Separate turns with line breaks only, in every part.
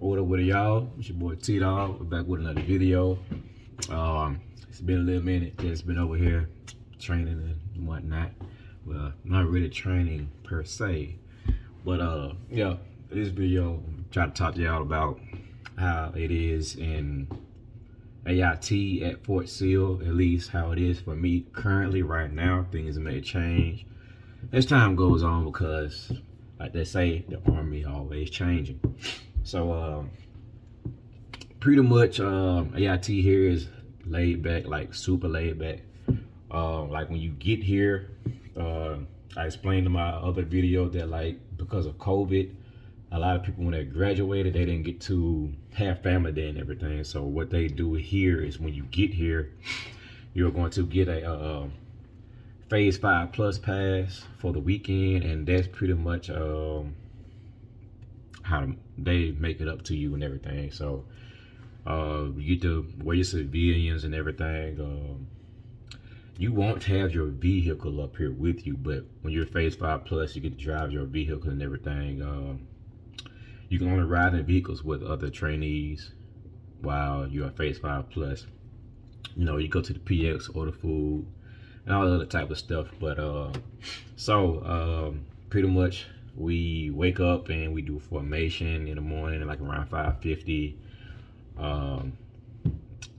What up with y'all? It's your boy T-Dog. We're back with another video. It's been a little minute. Just been over here training and whatnot. Well, not really training per se, but yeah, this video I'm trying to talk to y'all about how it is in AIT at Fort Sill, at least how it is for me currently right now. Things may change as time goes on because, like they say, the Army always changing. So pretty much AIT here is laid back, like super laid back. Like when you get here, I explained in my other video that like because of COVID, a lot of people when they graduated, they didn't get to have family day and everything. So what they do here is when you get here, you're going to get a phase 5 plus pass for the weekend, and that's pretty much how they make it up to you and everything. So you get to wear your civilians and everything. You won't have your vehicle up here with you, but when you're phase 5 plus, you get to drive your vehicle and everything. You can only ride in vehicles with other trainees while you're phase 5 plus. You know, you go to the PX, order food and all the other type of stuff. But pretty much we wake up and we do formation in the morning, like around 5:50,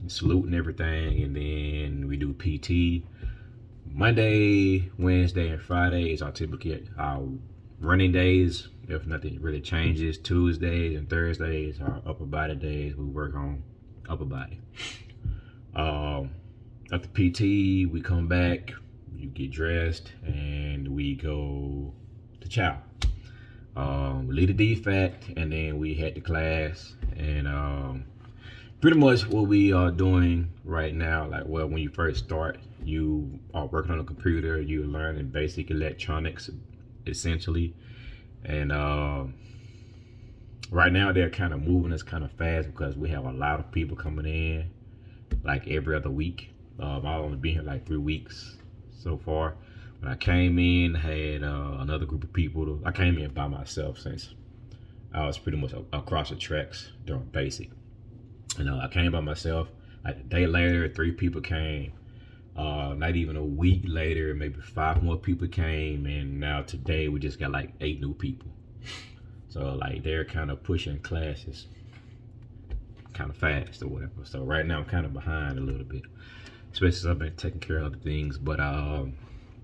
salute and everything, and then we do PT. Monday, Wednesday, and Friday is our typically our running days, if nothing really changes. Tuesdays and Thursdays are upper body days. We work on upper body. After PT, we come back, you get dressed, and we go to chow. We lead the defect, and then we head to class. And pretty much what we are doing right now, like, well, when you first start, you are working on a computer, you're learning basic electronics, essentially. And right now they're kind of moving us kind of fast because we have a lot of people coming in, like every other week. I've only been here like 3 weeks so far. When I came in, had another group of people. I came in by myself since I was pretty much across the tracks during basic. And I came by myself. Like a day later, 3 people came. Not even a week later, maybe 5 more people came. And now today we just got like 8 new people. So like they're kind of pushing classes kind of fast or whatever. So right now I'm kind of behind a little bit, especially since I've been taking care of other things. But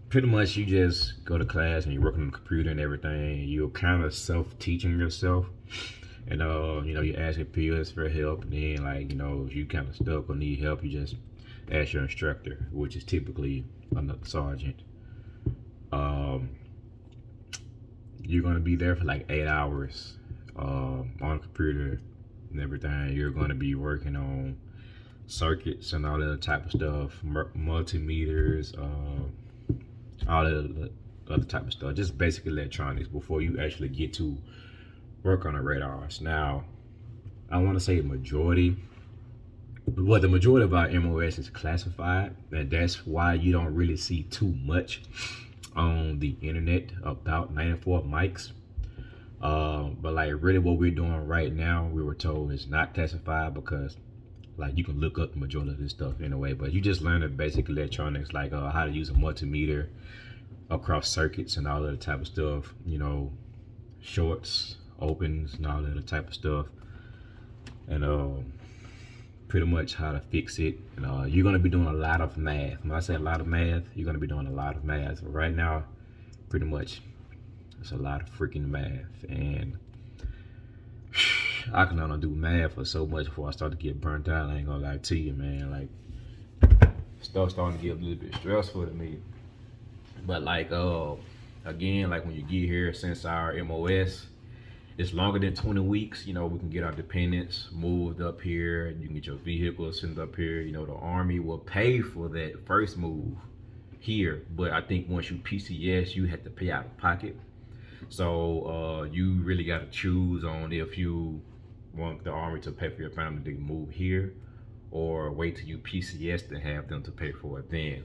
pretty much you just go to class and you're working on the computer and everything. You're kind of self-teaching yourself. And you know, you ask your peers for help, and then like, you know, if you kind of stuck or need help, you just ask your instructor, which is typically another sergeant. You're gonna be there for like 8 hours on the computer and everything. You're gonna be working on circuits and all that type of stuff, multimeters, all that other type of stuff, just basic electronics before you actually get to work on the radars. Now, I want to say the majority of our MOS is classified, and that's why you don't really see too much on the internet about 94 mics. But like really what we're doing right now, we were told is not classified because like you can look up the majority of this stuff anyway, but you just learn the basic electronics, like how to use a multimeter across circuits and all that type of stuff, you know, shorts, opens, and all that type of stuff. And pretty much how to fix it. And you're gonna be doing a lot of math. When I say a lot of math, you're gonna be doing a lot of math. So right now, pretty much, it's a lot of freaking math. And I can only do math for so much before I start to get burnt out. I ain't gonna lie to you, man. Like, stuff's starting to get a little bit stressful to me. But like, again, like when you get here, since our MOS, it's longer than 20 weeks. You know, we can get our dependents moved up here. You can get your vehicle sent up here. You know, the Army will pay for that first move here. But I think once you PCS, you have to pay out of pocket. So you really got to choose on if you want the Army to pay for your family to move here, or wait till you PCS to have them to pay for it then.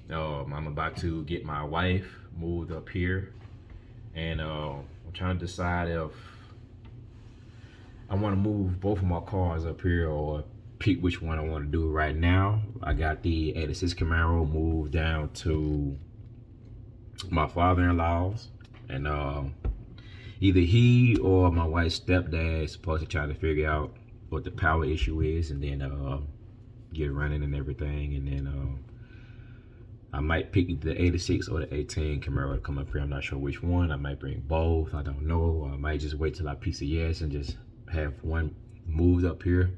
I'm about to get my wife moved up here, and I'm trying to decide if I want to move both of my cars up here or pick which one I want to do right now. I got the 86 Camaro moved down to my father-in-law's, and either he or my wife's stepdad is supposed to try to figure out what the power issue is, and then get running and everything, and then I might pick the 86 or the 18 Camaro to come up here. I'm not sure which one. I might bring both. I don't know. Or I might just wait till I PCS and just have one moved up here.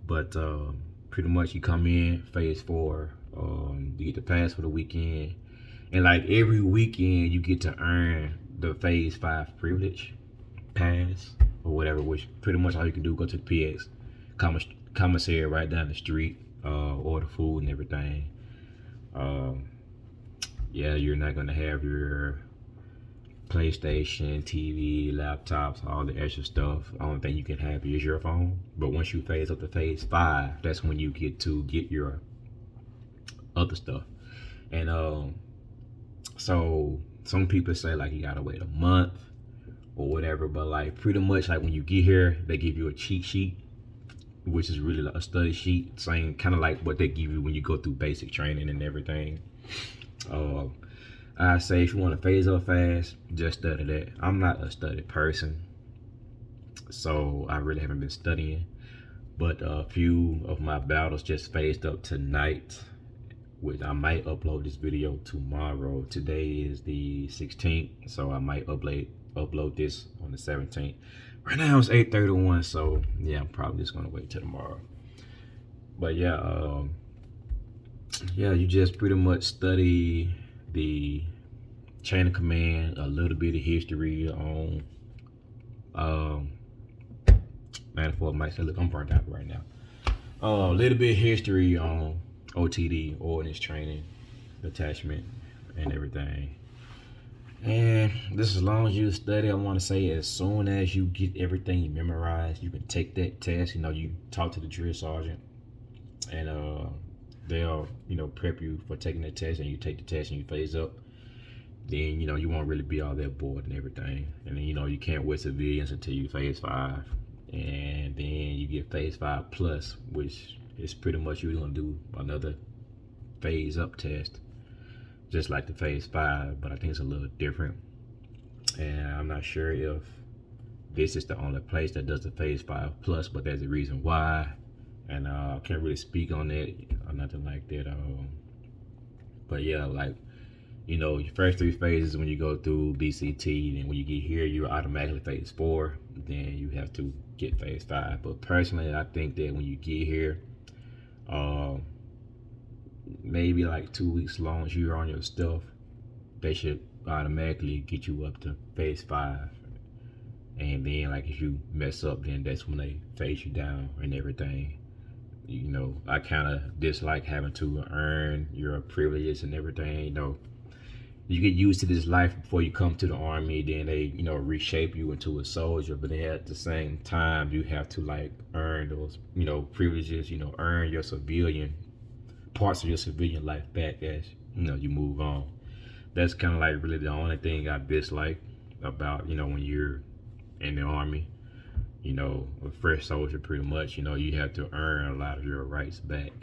But pretty much you come in phase 4, you get the pass for the weekend, and like every weekend you get to earn the phase 5 privilege pass or whatever, which pretty much all you can do, go to the PX commissary right down the street, order food and everything. Yeah, you're not gonna have your PlayStation, TV, laptops, all the extra stuff. The only thing you can have is your phone. But once you phase up to phase 5, that's when you get to get your other stuff. And so some people say like you gotta wait a month or whatever, but like pretty much like when you get here, they give you a cheat sheet, which is really like a study sheet, same kind of like what they give you when you go through basic training and everything. I say if you want to phase up fast, just study that. I'm not a study person, so I really haven't been studying, but a few of my battles just phased up tonight, which I might upload this video tomorrow. Today is the 16th, so I might upload this on the 17th. Right now it's 8:31, so yeah, I'm probably just gonna wait till tomorrow. But yeah, yeah, you just pretty much study the chain of command, a little bit of history on 94 might say, look, I'm burnt out right now. A little bit of history on OTD, ordnance training, attachment, and everything. And this, as long as you study, I want to say as soon as you get everything memorized, you can take that test. You know, you talk to the drill sergeant, and they'll, you know, prep you for taking the test, and you take the test and you phase up. Then, you know, you won't really be all that bored and everything. And then, you know, you can't wear civilians until you phase 5. And then you get phase 5 plus, which is pretty much you're gonna do another phase up test, just like the phase 5, but I think it's a little different. And I'm not sure if this is the only place that does the phase 5 plus, but there's a reason why. And I can't really speak on it or nothing like that. But yeah, like, you know, your first 3 phases when you go through BCT, and when you get here, you're automatically phase 4. Then you have to get phase 5. But personally, I think that when you get here, maybe like 2 weeks, long as you're on your stuff, they should automatically get you up to phase 5. And then, like, if you mess up, then that's when they phase you down and everything. You know, I kind of dislike having to earn your privileges and everything. You know, you get used to this life before you come to the army, then they, you know, reshape you into a soldier, but then at the same time you have to like earn those, you know, privileges, you know, earn your civilian parts of your civilian life back as, you know, you move on. That's kind of like really the only thing I dislike about, you know, when you're in the army. You know, a fresh soldier, pretty much, you know, you have to earn a lot of your rights back,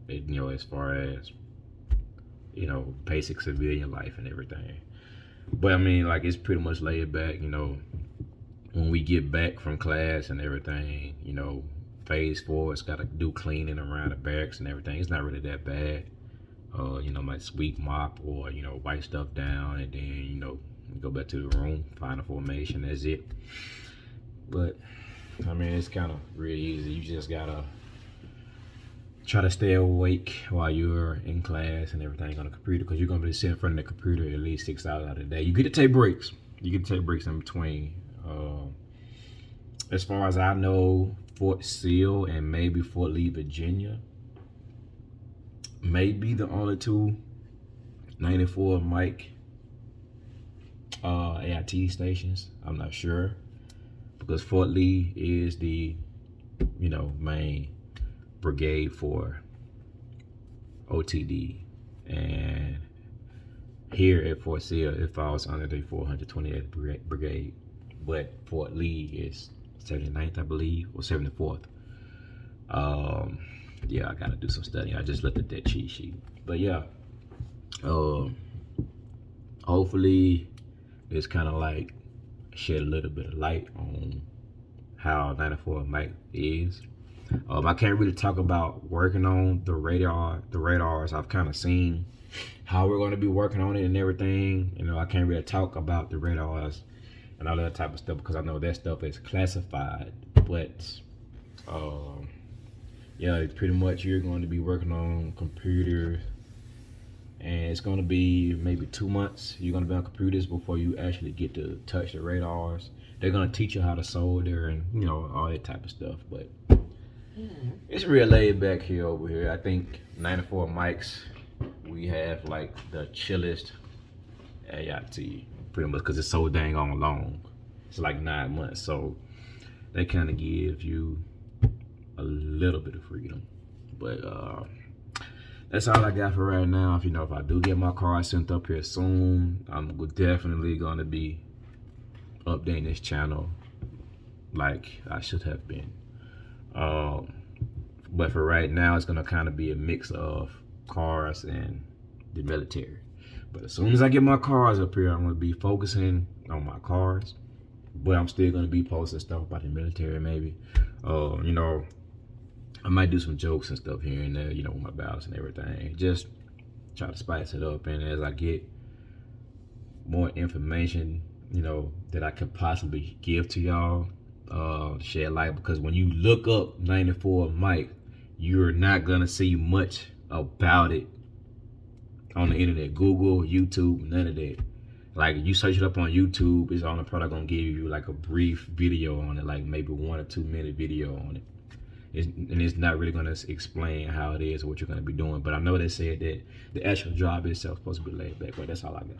you know, as far as, you know, basic civilian life and everything. But I mean, like, it's pretty much laid back. You know, when we get back from class and everything, you know, phase 4, it's got to do cleaning around the barracks and everything. It's not really that bad. You know, like sweep, mop, or, you know, wipe stuff down, and then, you know, go back to the room, find a formation, that's it. But I mean, it's kind of really easy. You just gotta try to stay awake while you're in class and everything on the computer, because you're gonna be sitting in front of the computer at least 6 hours out of the day. You get to take breaks. You get to take breaks in between. As far as I know, Fort Sill and maybe Fort Lee, Virginia, may be the only 2 94 mic AIT stations. I'm not sure, because Fort Lee is the, you know, main brigade for OTD, and here at Fort Sill it falls under the 428th brigade, but Fort Lee is 79th, I believe, or 74th. Yeah, I gotta do some studying. I just looked at that cheat sheet. But yeah, hopefully it's kind of like shed a little bit of light on how 94 Mike is. I can't really talk about working on the radars. I've kind of seen how we're going to be working on it and everything. You know, I can't really talk about the radars and all that type of stuff because I know that stuff is classified. But yeah, it's pretty much you're going to be working on computers, and it's going to be maybe 2 months. You're going to be on computers before you actually get to touch the radars. They're going to teach you how to solder and, you know, all that type of stuff. But it's real laid back here over here. I think 94 mics, we have like the chillest AIT, pretty much, because it's so dang on long. It's like 9 months, so they kind of give you a little bit of freedom. But that's all I got for right now. If I do get my car sent up here soon, I'm definitely gonna be updating this channel like I should have been. But for right now, it's gonna kind of be a mix of cars and the military. But as soon as I get my cars up here, I'm gonna be focusing on my cars. But I'm still gonna be posting stuff about the military, maybe. I might do some jokes and stuff here and there, with my battles and everything. Just try to spice it up. And as I get more information, that I could possibly give to y'all, shed light, because when you look up 94 Mike, you're not gonna see much about it on the internet. Google, YouTube, none of that. Like, you search it up on YouTube, it's only probably gonna give you like a brief video on it, like maybe 1 or 2 minute video on it. And it's not really gonna explain how it is or what you're gonna be doing. But I know they said that the actual job itself is supposed to be laid back, but that's all I got.